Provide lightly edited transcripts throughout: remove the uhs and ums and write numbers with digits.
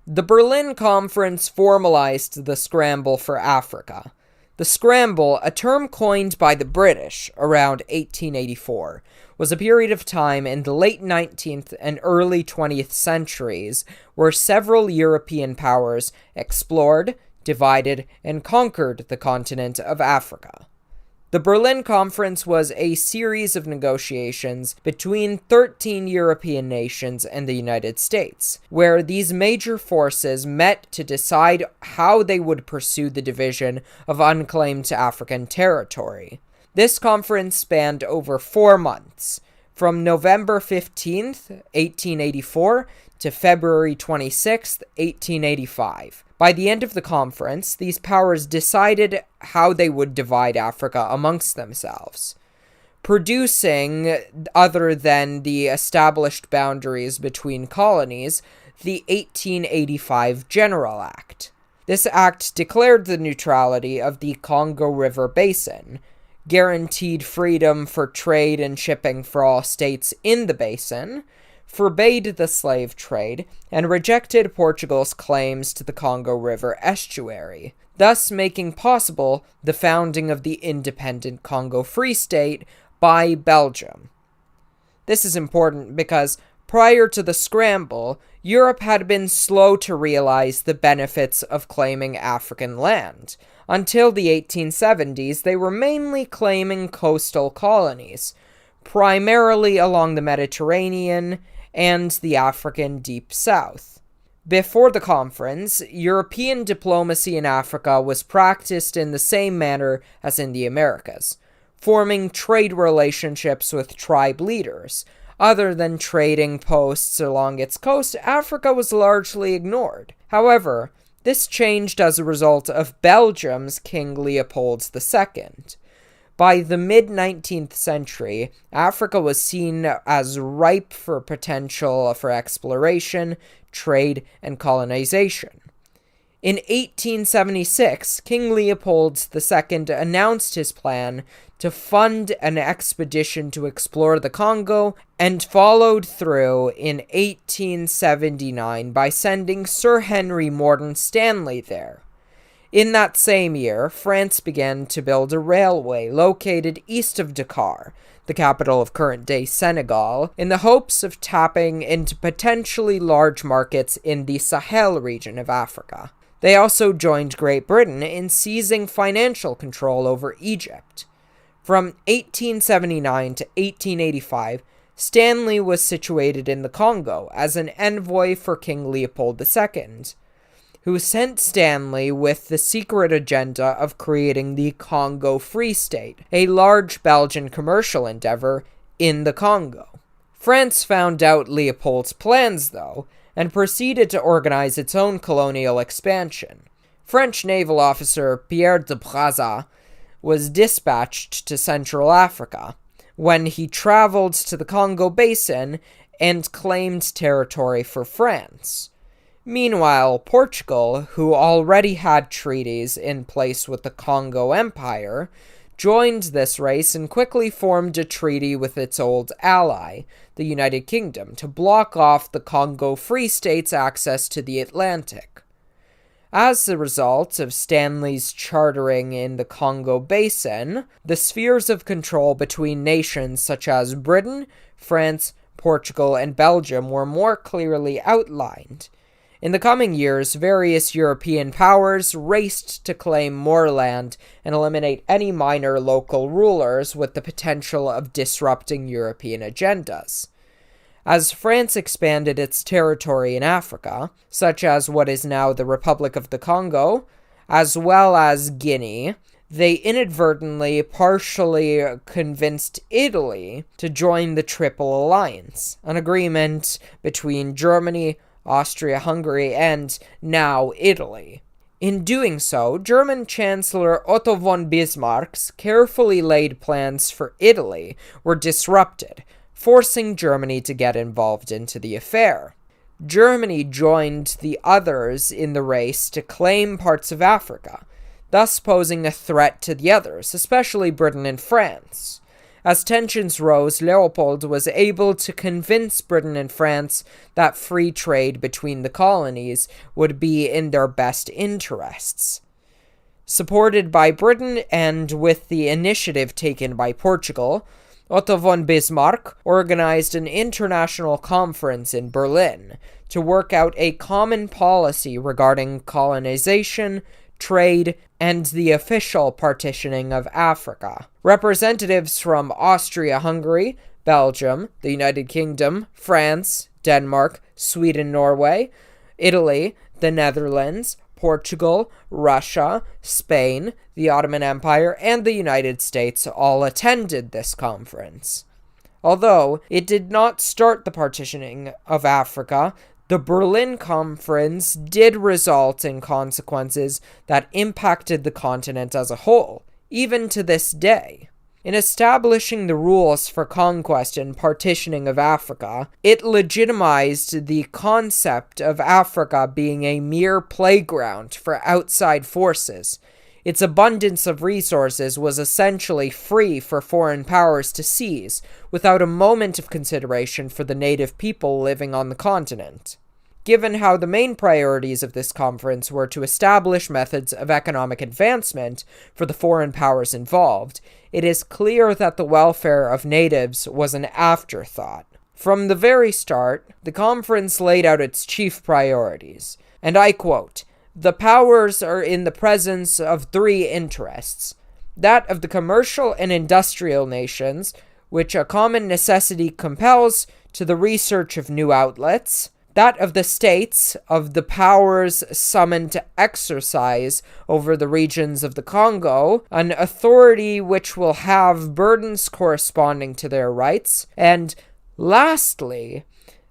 The Berlin Conference formalized the Scramble for Africa. The Scramble, a term coined by the British around 1884, was a period of time in the late 19th and early 20th centuries where several European powers explored, divided, and conquered the continent of Africa. The Berlin Conference was a series of negotiations between 13 European nations and the United States, where these major forces met to decide how they would pursue the division of unclaimed African territory. This conference spanned over 4 months, from November 15th, 1884 to February 26th, 1885. By the end of the conference, these powers decided how they would divide Africa amongst themselves, producing, other than the established boundaries between colonies, the 1885 General Act. This act declared the neutrality of the Congo River Basin, guaranteed freedom for trade and shipping for all states in the basin, forbade the slave trade, and rejected Portugal's claims to the Congo River estuary, thus making possible the founding of the independent Congo Free State by Belgium. This is important because prior to the Scramble, Europe had been slow to realize the benefits of claiming African land. Until the 1870s, they were mainly claiming coastal colonies, primarily along the Mediterranean and the African Deep South. Before the conference, European diplomacy in Africa was practiced in the same manner as in the Americas, forming trade relationships with tribe leaders. Other than trading posts along its coast, Africa was largely ignored. However, this changed as a result of Belgium's King Leopold II. By the mid-19th century, Africa was seen as ripe for potential for exploration, trade, and colonization. In 1876, King Leopold II announced his plan to fund an expedition to explore the Congo, and followed through in 1879 by sending Sir Henry Morton Stanley there. In that same year, France began to build a railway located east of Dakar, the capital of current-day Senegal, in the hopes of tapping into potentially large markets in the Sahel region of Africa. They also joined Great Britain in seizing financial control over Egypt. From 1879 to 1885, Stanley was situated in the Congo as an envoy for King Leopold II, who sent Stanley with the secret agenda of creating the Congo Free State, a large Belgian commercial endeavor in the Congo. France found out Leopold's plans, though, and proceeded to organize its own colonial expansion. French naval officer Pierre de Brazza was dispatched to Central Africa when he traveled to the Congo Basin and claimed territory for France. Meanwhile, Portugal, who already had treaties in place with the Congo Empire, joined this race and quickly formed a treaty with its old ally, the United Kingdom, to block off the Congo Free State's access to the Atlantic. As a result of Stanley's chartering in the Congo Basin, the spheres of control between nations such as Britain, France, Portugal, and Belgium were more clearly outlined. In the coming years, various European powers raced to claim more land and eliminate any minor local rulers with the potential of disrupting European agendas. As France expanded its territory in Africa, such as what is now the Republic of the Congo, as well as Guinea, they inadvertently partially convinced Italy to join the Triple Alliance, an agreement between Germany, Austria-Hungary, and now Italy. In doing so, German Chancellor Otto von Bismarck's carefully laid plans for Italy were disrupted, forcing Germany to get involved into the affair. Germany joined the others in the race to claim parts of Africa, thus posing a threat to the others, especially Britain and France. As tensions rose, Leopold was able to convince Britain and France that free trade between the colonies would be in their best interests. Supported by Britain and with the initiative taken by Portugal, Otto von Bismarck organized an international conference in Berlin to work out a common policy regarding colonization, trade, and the official partitioning of Africa. Representatives from Austria-Hungary, Belgium, the United Kingdom, France, Denmark, Sweden, Norway, Italy, the Netherlands, Portugal, Russia, Spain, the Ottoman Empire, and the United States all attended this conference. Although it did not start the partitioning of Africa, the Berlin Conference did result in consequences that impacted the continent as a whole, even to this day. In establishing the rules for conquest and partitioning of Africa, it legitimized the concept of Africa being a mere playground for outside forces. Its abundance of resources was essentially free for foreign powers to seize, without a moment of consideration for the native people living on the continent. Given how the main priorities of this conference were to establish methods of economic advancement for the foreign powers involved, it is clear that the welfare of natives was an afterthought. From the very start, the conference laid out its chief priorities, and I quote, "The powers are in the presence of three interests: that of the commercial and industrial nations, which a common necessity compels to the research of new outlets; that of the states, of the powers summoned to exercise over the regions of the Congo, an authority which will have burdens corresponding to their rights; and, lastly,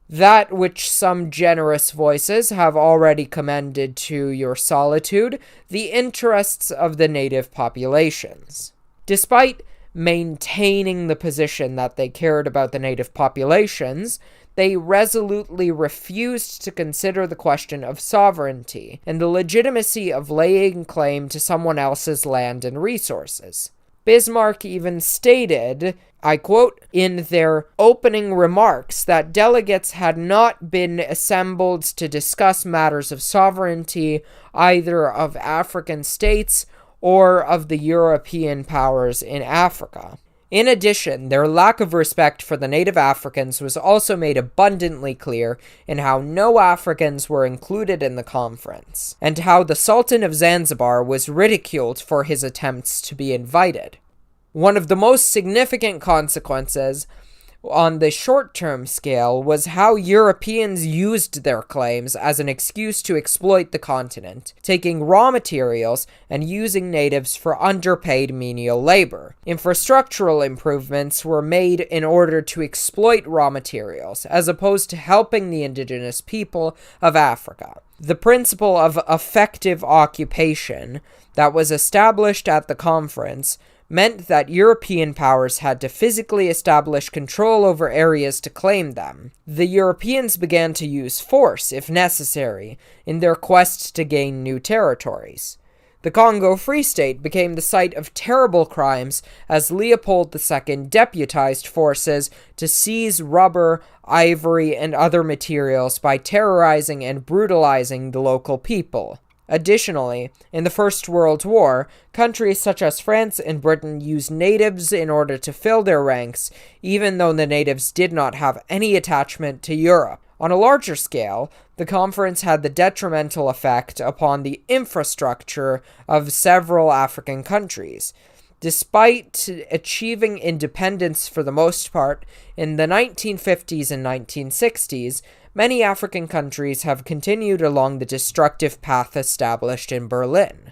that which some generous voices have already commended to your solitude, the interests of the native populations." Despite maintaining the position that they cared about the native populations, they resolutely refused to consider the question of sovereignty and the legitimacy of laying claim to someone else's land and resources. Bismarck even stated, I quote, in their opening remarks that delegates had not been assembled to discuss matters of sovereignty either of African states or of the European powers in Africa. In addition, their lack of respect for the native Africans was also made abundantly clear in how no Africans were included in the conference, and how the Sultan of Zanzibar was ridiculed for his attempts to be invited. One of the most significant consequences on the short-term scale was how Europeans used their claims as an excuse to exploit the continent, taking raw materials and using natives for underpaid menial labor. Infrastructural improvements were made in order to exploit raw materials, as opposed to helping the indigenous people of Africa. The principle of effective occupation that was established at the conference meant that European powers had to physically establish control over areas to claim them. The Europeans began to use force, if necessary, in their quest to gain new territories. The Congo Free State became the site of terrible crimes as Leopold II deputized forces to seize rubber, ivory, and other materials by terrorizing and brutalizing the local people. Additionally, in the First World War, countries such as France and Britain used natives in order to fill their ranks, even though the natives did not have any attachment to Europe. On a larger scale, the conference had the detrimental effect upon the infrastructure of several African countries. Despite achieving independence for the most part in the 1950s and 1960s, many African countries have continued along the destructive path established in Berlin.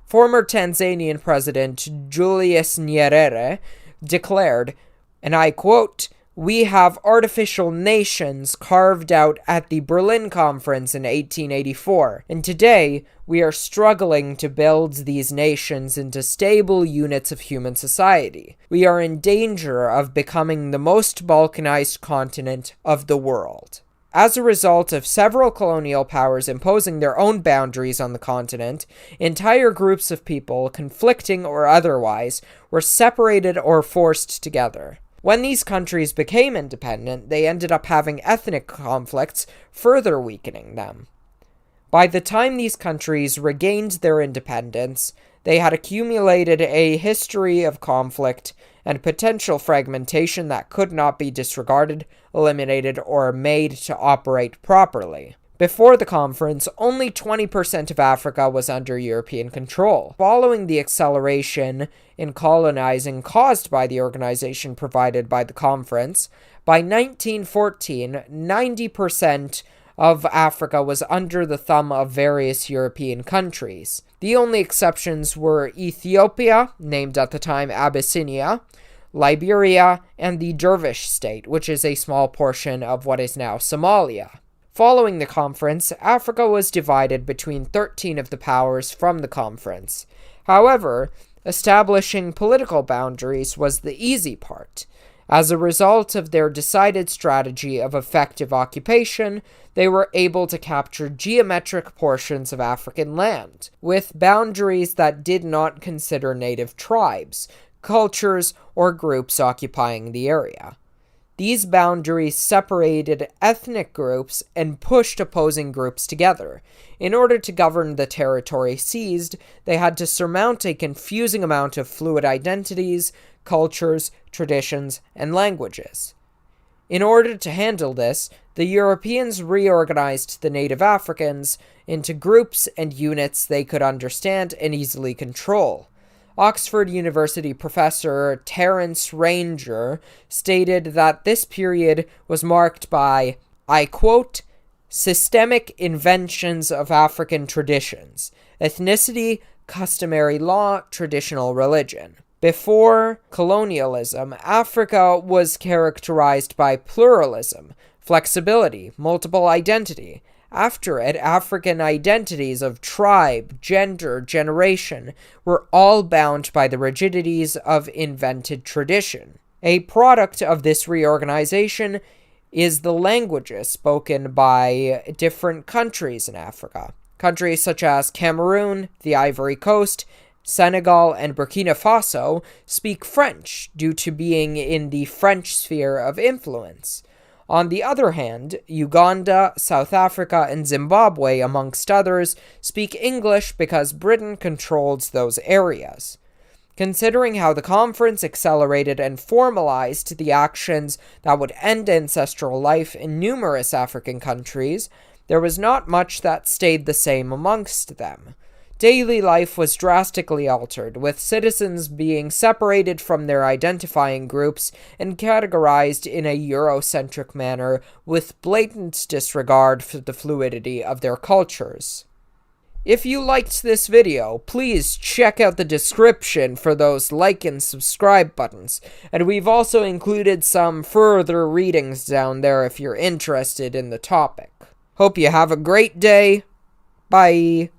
Former Tanzanian President Julius Nyerere declared, and I quote, "We have artificial nations carved out at the Berlin Conference in 1884, and today we are struggling to build these nations into stable units of human society. We are in danger of becoming the most balkanized continent of the world." As a result of several colonial powers imposing their own boundaries on the continent, entire groups of people, conflicting or otherwise, were separated or forced together. When these countries became independent, they ended up having ethnic conflicts, further weakening them. By the time these countries regained their independence, they had accumulated a history of conflict and potential fragmentation that could not be disregarded, eliminated, or made to operate properly. Before the conference, only 20% of Africa was under European control. Following the acceleration in colonizing caused by the organization provided by the conference, by 1914, 90% of Africa was under the thumb of various European countries. The only exceptions were Ethiopia, named at the time Abyssinia, Liberia, and the Dervish state, which is a small portion of what is now Somalia. Following the conference, Africa was divided between 13 of the powers from the conference. However, establishing political boundaries was the easy part. As a result of their decided strategy of effective occupation, they were able to capture geometric portions of African land, with boundaries that did not consider native tribes, cultures, or groups occupying the area. These boundaries separated ethnic groups and pushed opposing groups together. In order to govern the territory seized, they had to surmount a confusing amount of fluid identities, cultures, traditions, and languages. In order to handle this, the Europeans reorganized the native Africans into groups and units they could understand and easily control. Oxford University professor Terence Ranger stated that this period was marked by, I quote, systemic inventions of African traditions, ethnicity, customary law, traditional religion. Before colonialism, Africa was characterized by pluralism, flexibility, multiple identity. After it, African identities of tribe, gender, generation were all bound by the rigidities of invented tradition. A product of this reorganization is the languages spoken by different countries in Africa. Countries such as Cameroon, the Ivory Coast, Senegal, and Burkina Faso speak French due to being in the French sphere of influence. On the other hand, Uganda, South Africa, and Zimbabwe, amongst others, speak English because Britain controls those areas. Considering how the conference accelerated and formalized the actions that would end ancestral life in numerous African countries, there was not much that stayed the same amongst them. Daily life was drastically altered, with citizens being separated from their identifying groups and categorized in a Eurocentric manner with blatant disregard for the fluidity of their cultures. If you liked this video, please check out the description for those like and subscribe buttons, and we've also included some further readings down there if you're interested in the topic. Hope you have a great day. Bye.